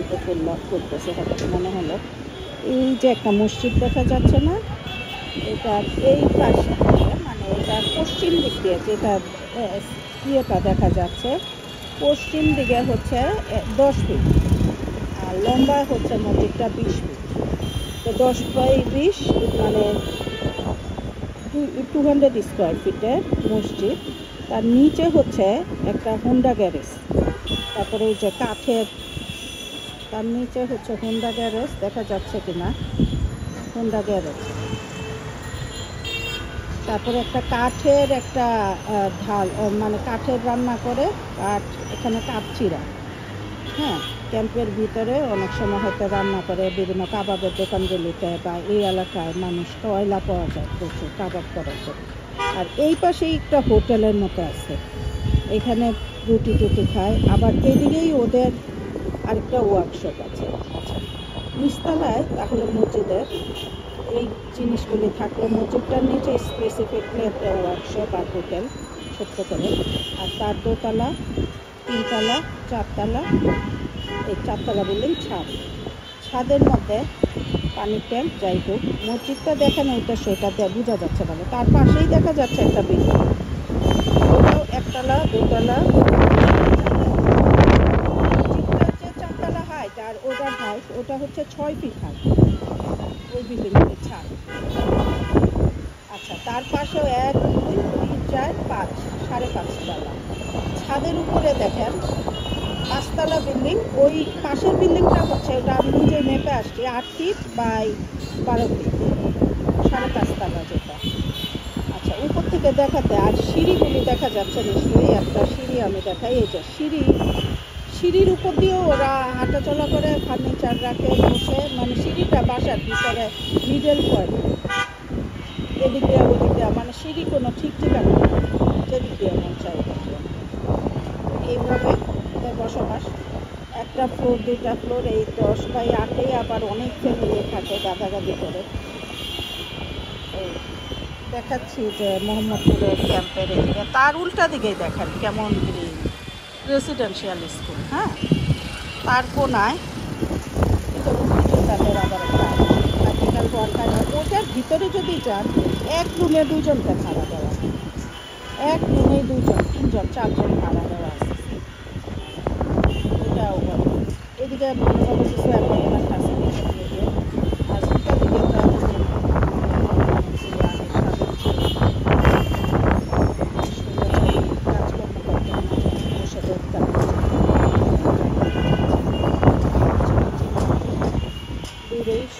বলতে করতেছে হঠাৎ মনে হলো। এই যে একটা মসজিদ দেখা যাচ্ছে না, এটার এই পাশে মানে এটার পশ্চিম দিক দিয়ে যেটা ইয়েটা দেখা যাচ্ছে, পশ্চিম দিকে হচ্ছে 10 ফিট আর লম্বা হচ্ছে মসজিদটা 20 ফিট। তো 10 বাই 20 মানে 200 স্কোয়ার ফিটের মসজিদ। তার নিচে হচ্ছে একটা হোন্ডা গ্যারেজ, তারপরে ওই যে কাঠের, তার নিচে হচ্ছে হোন্ডা গ্যারেজ, দেখা যাচ্ছে কিনা হোন্ডা গ্যারেজ। তারপরে একটা কাঠের একটা ঢাল, মানে কাঠের রান্না করে, কাঠ এখানে কাঠ চিরা। হ্যাঁ, ক্যাম্পের ভিতরে অনেক সময় হয়তো রান্না করে বিভিন্ন কাবাবের দোকানগুলিতে, বা এই এলাকায় মানুষ কয়লা পাওয়া যায় প্রচুর কাবাব করার জন্য। আর এই পাশেই একটা হোটেলের মতো আছে, এখানে রুটি টুটি খায়। আবার এদিকেই ওদের আরেকটা ওয়ার্কশপ আছে। আচ্ছা, নিচতলায় তাহলে মসজিদের এই জিনিসগুলি থাকলে মসজিদটার নিচে স্পেসিফিকলি একটা ওয়ার্কশপ আর হোটেল ছোট্ট করে। আর তার দোতলা, 3তলা, 4তলা, এই 4তলা বিল্ডিং ছাদের মধ্যে পানির ট্যাঙ্ক। যাই হোক, মসজিদটা দেখেন ওইটা সেটা বোঝা যাচ্ছে ভালো। তার পাশেই দেখা যাচ্ছে একটা বিল্ডিং, ওটাও 1তলা, 2তলা। মসজিদটার যে 4তলা হাইট আর ওটার হাইট, ওটা হচ্ছে 6 ফিট হাইট ওই বিল্ডিংয়ের ছাদ। আচ্ছা, তার পাশেও 1, 2, 3, 4, 5, 5.5তলা। ছাদের উপরে দেখেন 5তলা বিল্ডিং। ওই পাশের বিল্ডিংটা হচ্ছে, ওটা আমি নিজে মেপে আসছি, 8 ফিট বাই 12 ফিট, 5.5তলা যেটা। আচ্ছা, উপর থেকে দেখাতে আর সিঁড়িগুলি দেখা যাচ্ছে নিশ্চয়ই। একটা সিঁড়ি আমি দেখাই, এই যে সিঁড়ির উপর দিয়েও ওরা হাঁটা চলা করে, ফার্নিচার রাখে বসে, মানে সিঁড়িটা বাসার ভিতরে মিডল পয়েন্ট, এদিক দিয়ে ওদিক দিয়ে, মানে সিঁড়ি কোনো ঠিক ঠিকানা না, যেদিক দিয়ে মন চাই এইভাবে ওদের বসবাস। একটা ফ্লোর, 2টা ফ্লোর, এই 10 বাই 8-এ আবার অনেক ফ্যামিলি থাকে গাদাগাদি করে। দেখাচ্ছি যে মোহাম্মদপুরের ক্যাম্পের এদিকে, তার উল্টা দিকেই দেখেন কেমন রেসিডেন্সিয়াল স্কুল। হ্যাঁ, তার কোনায় তাদের আবার একটা আর্টিকেল ওয়ার্কার। ওটার ভিতরে যদি যান, এক রুমে 2জনকে ভাড়া দেওয়া, এক রুমে 2জন, 3জন, 4জন ভাড়া দেওয়া আছে। এটাও এদিকে কিছু অ্যাপার্টমেন্ট আছে পিছন দিকে, আর উল্টা দিকে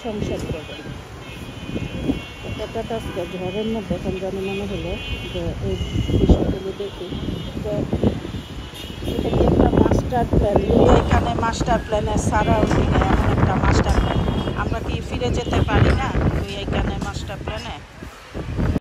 সংসার করবেন। এটা আজকে ঝড়ের মধ্যে এখন জানি মনে হলো যে এই বিষয়গুলো দেখি। তো এটা কি একটা মাস্টার প্ল্যান, এখানে মাস্টার প্ল্যানের সারাউন্ডিংয়ে এমন একটা মাস্টার প্ল্যান, আমরা কি ফিরে যেতে পারি না ওই এইখানে মাস্টার প্ল্যানে?